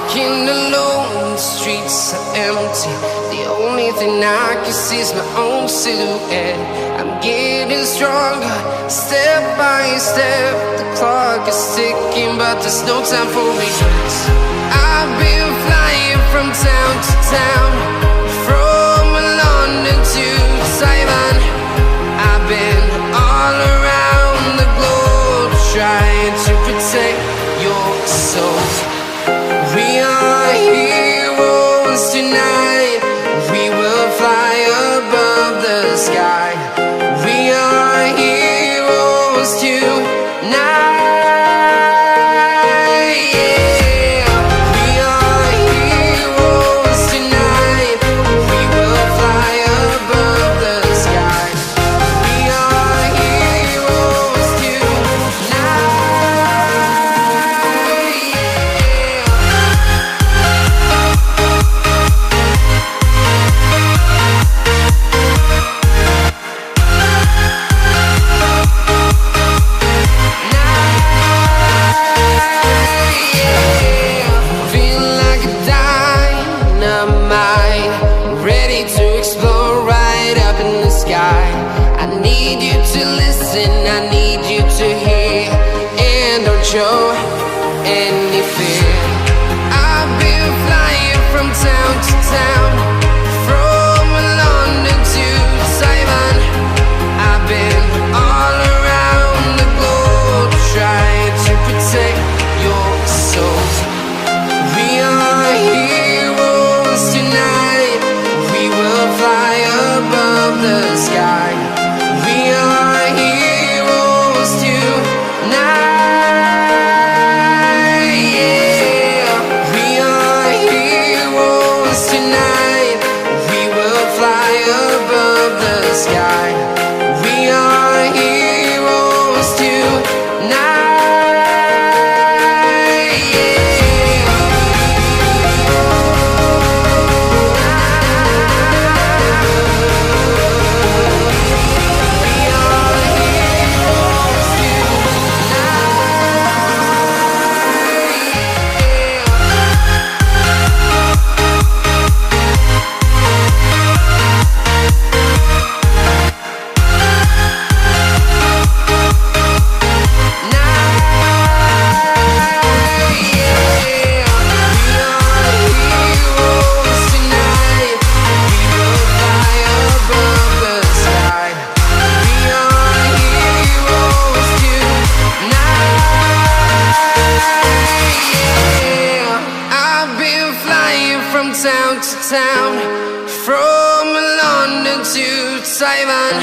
walking alone, the streets are empty. The only thing I can see is my own silhouette. I'm getting stronger, step by step. The clock is ticking, but there's no time for regrets. I've been flying from town to town, from London to Taiwan. I've been all around the globe, trying to protect your soul. We are heroes tonight. We will fly above the sky. We are heroes tonight. Yeah. We are heroes tonight. We will fly above the sky. We are heroes tonight. I need you to listen, I need you to hear, and don't show any fear. I've been flying from town to town, from London to Taiwan. I've been all around the globe, trying to protect your soul. We are heroes tonight. We will fly above the sky. We are heroes tonight. Yeah. We are heroes tonight. We will fly above the sky. We are heroes tonight. Town to town, from London to Taiwan.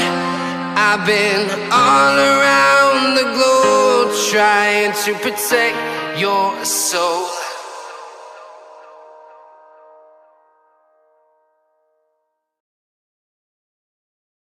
I've been all around the globe, trying to protect your soul.